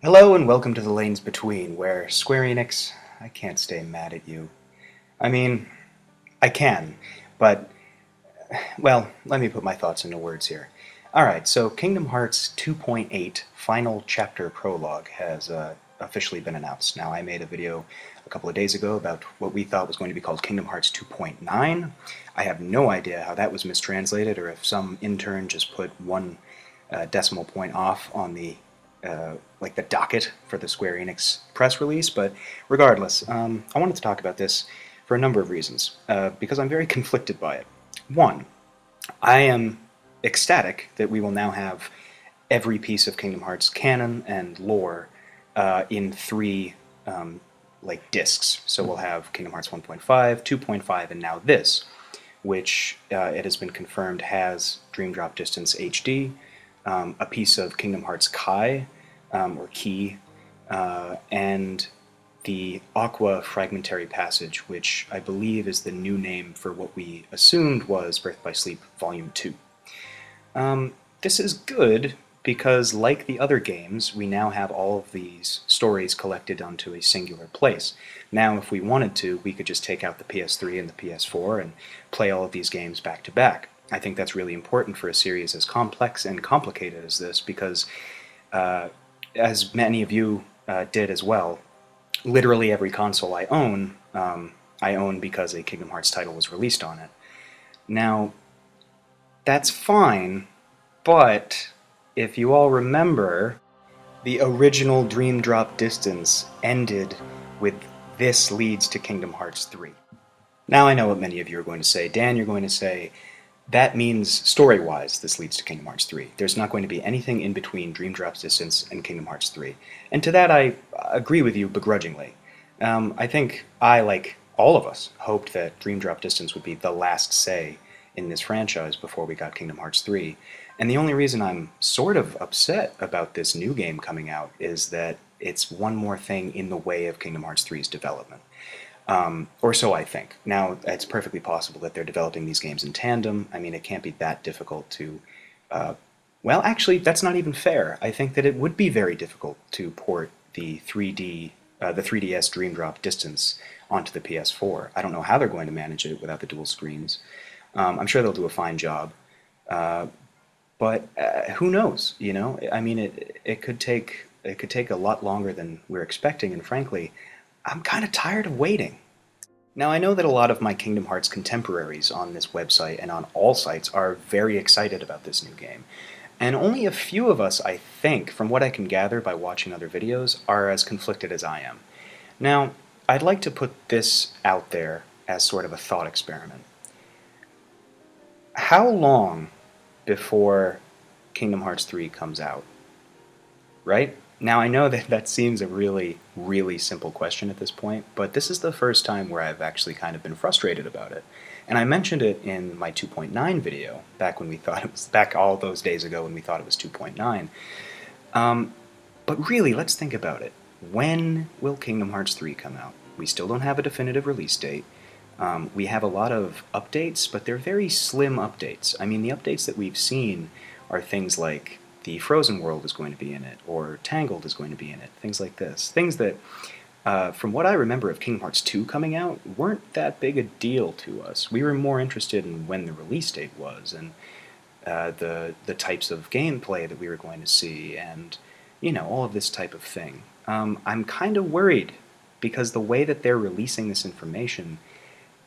Hello and welcome to the Lanes Between, where Square Enix, I can't stay mad at you. I mean, I can, but, well, let me put my thoughts into words here. Alright, so Kingdom Hearts 2.8 Final Chapter Prologue has officially been announced. Now, I made a video a couple of days ago about what we thought was going to be called Kingdom Hearts 2.9. I have no idea how that was mistranslated, or if some intern just put one decimal point off on the like the docket for the Square Enix press release, but regardless, I wanted to talk about this for a number of reasons, because I'm very conflicted by it. One, I am ecstatic that we will now have every piece of Kingdom Hearts canon and lore in three like discs. So we'll have Kingdom Hearts 1.5, 2.5, and now this, which it has been confirmed has Dream Drop Distance HD, a piece of Kingdom Hearts Kai, or Key, and the Aqua Fragmentary Passage, which I believe is the new name for what we assumed was Birth by Sleep Volume 2. This is good because, like the other games, we now have all of these stories collected onto a singular place. Now, if we wanted to, we could just take out the PS3 and the PS4 and play all of these games back to back. I think that's really important for a series as complex and complicated as this because, as many of you did as well, literally every console I own because a Kingdom Hearts title was released on it. Now, that's fine, but if you all remember, the original Dream Drop Distance ended with "This leads to Kingdom Hearts 3." Now I know what many of you are going to say. Dan, you're going to say, that means story-wise this leads to Kingdom Hearts 3. There's not going to be anything in between Dream Drop Distance and Kingdom Hearts 3. And to that I agree with you begrudgingly. I think I, like all of us, hoped that Dream Drop Distance would be the last say in this franchise before we got Kingdom Hearts 3. And the only reason I'm sort of upset about this new game coming out is that it's one more thing in the way of Kingdom Hearts 3's development. Or so I think. Now, it's perfectly possible that they're developing these games in tandem. I mean, it can't be that difficult to... well, actually, that's not even fair. I think that it would be very difficult to port the 3DS Dream Drop Distance onto the PS4. I don't know how they're going to manage it without the dual screens. I'm sure they'll do a fine job. But who knows, you know? I mean, it could take a lot longer than we're expecting, and frankly, I'm kind of tired of waiting. Now, I know that a lot of my Kingdom Hearts contemporaries on this website and on all sites are very excited about this new game. And only a few of us, I think, from what I can gather by watching other videos, are as conflicted as I am. Now, I'd like to put this out there as sort of a thought experiment. How long before Kingdom Hearts 3 comes out? Right? Now, I know that that seems a really, really simple question at this point, but this is the first time where I've actually kind of been frustrated about it. And I mentioned it in my 2.9 video, back when we thought it was, back all those days ago when we thought it was 2.9. But really, let's think about it. When will Kingdom Hearts 3 come out? We still don't have a definitive release date. We have a lot of updates, but they're very slim updates. I mean, the updates that we've seen are things like the Frozen World is going to be in it, or Tangled is going to be in it, things like this. Things that, from what I remember of Kingdom Hearts 2 coming out, weren't that big a deal to us. We were more interested in when the release date was, and the types of gameplay that we were going to see, and, you know, all of this type of thing. I'm kind of worried, because the way that they're releasing this information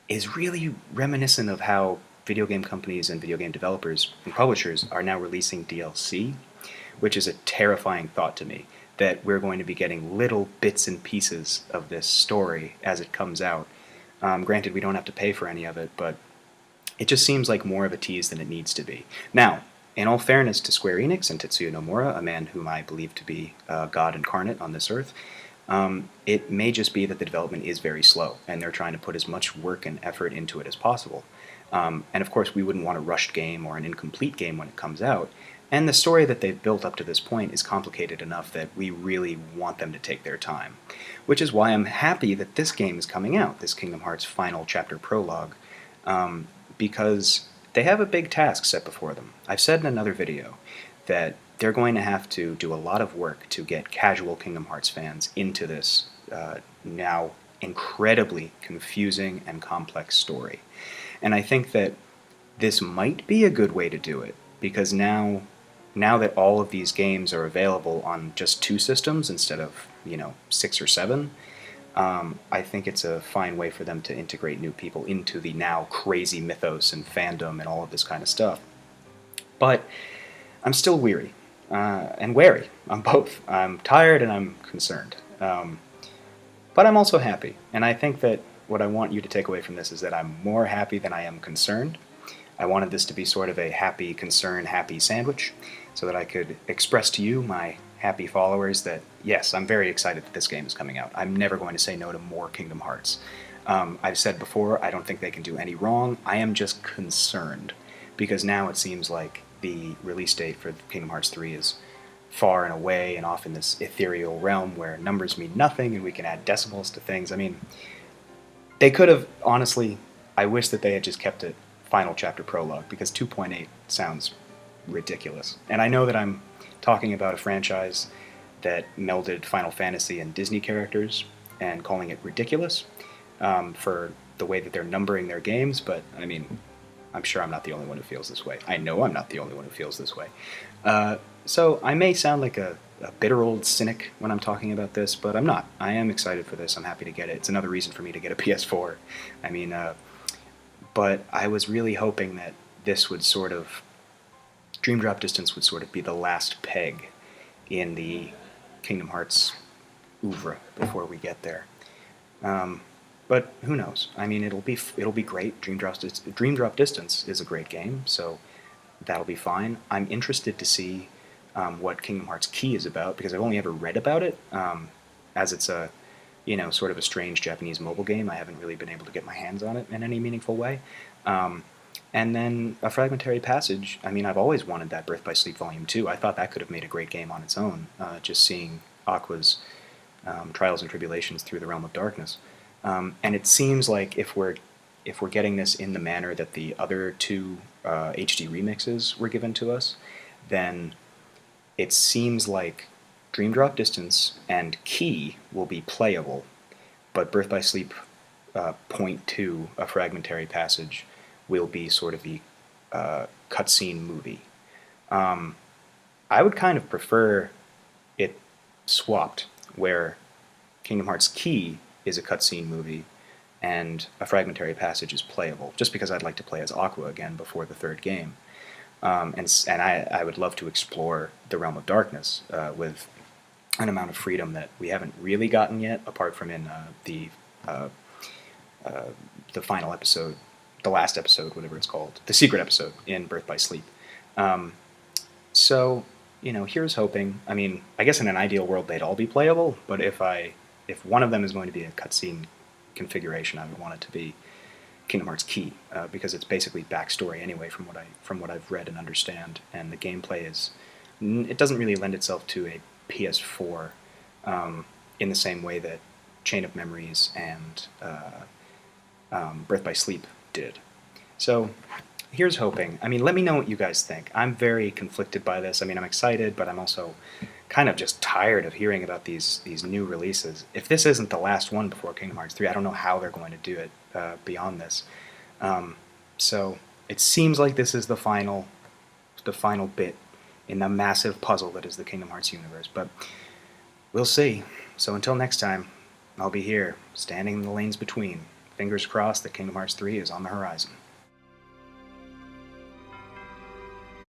is really reminiscent of how video game companies and video game developers and publishers are now releasing DLC, which is a terrifying thought to me, that we're going to be getting little bits and pieces of this story as it comes out. Granted, we don't have to pay for any of it, but it just seems like more of a tease than it needs to be. Now, in all fairness to Square Enix and Tetsuya Nomura, a man whom I believe to be God incarnate on this earth, it may just be that the development is very slow, and they're trying to put as much work and effort into it as possible. And of course, we wouldn't want a rushed game or an incomplete game when it comes out. And the story that they've built up to this point is complicated enough that we really want them to take their time. Which is why I'm happy that this game is coming out, this Kingdom Hearts Final Chapter Prologue, because they have a big task set before them. I've said in another video that they're going to have to do a lot of work to get casual Kingdom Hearts fans into this now incredibly confusing and complex story. And I think that this might be a good way to do it, because now that all of these games are available on just 2 systems instead of 6 or 7, I think it's a fine way for them to integrate new people into the now crazy mythos and fandom and all of this kind of stuff. But I'm still weary and wary. I'm both. I'm tired and I'm concerned. But I'm also happy. And I think that what I want you to take away from this is that I'm more happy than I am concerned. I wanted this to be sort of a happy, concern, happy sandwich so that I could express to you, my happy followers, that yes, I'm very excited that this game is coming out. I'm never going to say no to more Kingdom Hearts. I've said before, I don't think they can do any wrong. I am just concerned because now it seems like the release date for Kingdom Hearts 3 is far and away and off in this ethereal realm where numbers mean nothing and we can add decimals to things. I mean, they could have, honestly, I wish that they had just kept it Final Chapter Prologue, because 2.8 sounds ridiculous. And I know that I'm talking about a franchise that melded Final Fantasy and Disney characters and calling it ridiculous for the way that they're numbering their games, but I mean, I'm sure I'm not the only one who feels this way. I know I'm not the only one who feels this way. So I may sound like a bitter old cynic when I'm talking about this, but I'm not. I am excited for this. I'm happy to get it. It's another reason for me to get a PS4. I mean, but I was really hoping that this would sort of, Dream Drop Distance would sort of be the last peg in the Kingdom Hearts oeuvre before we get there. But who knows? I mean, it'll be great. Dream Drop Distance is a great game, so that'll be fine. I'm interested to see what Kingdom Hearts Key is about, because I've only ever read about it, as it's a sort of a strange Japanese mobile game. I haven't really been able to get my hands on it in any meaningful way. And then A Fragmentary Passage. I mean, I've always wanted that Birth by Sleep Volume 2. I thought that could have made a great game on its own, just seeing Aqua's trials and tribulations through the Realm of Darkness. And it seems like if we're getting this in the manner that the other 2 HD remixes were given to us, then it seems like Dream Drop Distance and Key will be playable, but Birth by Sleep Point 2, A Fragmentary Passage, will be sort of the cutscene movie. I would kind of prefer it swapped, where Kingdom Hearts Key is a cutscene movie and A Fragmentary Passage is playable, just because I'd like to play as Aqua again before the 3rd game. And I would love to explore the Realm of Darkness with an amount of freedom that we haven't really gotten yet, apart from in the final episode, the last episode, whatever it's called, the secret episode in Birth by Sleep. So, here's hoping. I mean, I guess in an ideal world they'd all be playable, but if one of them is going to be a cutscene configuration, I would want it to be Kingdom Hearts Key, because it's basically backstory anyway, from what I've read and understand, and the gameplay it doesn't really lend itself to a PS4 in the same way that Chain of Memories and Birth by Sleep did. So here's hoping. I mean, let me know what you guys think. I'm very conflicted by this. I mean, I'm excited, but I'm also kind of just tired of hearing about these new releases. If this isn't the last one before Kingdom Hearts 3, I don't know how they're going to do it beyond this. So it seems like this is the final bit in the massive puzzle that is the Kingdom Hearts universe, but we'll see. So until next time, I'll be here, standing in the lanes between. Fingers crossed that Kingdom Hearts 3 is on the horizon.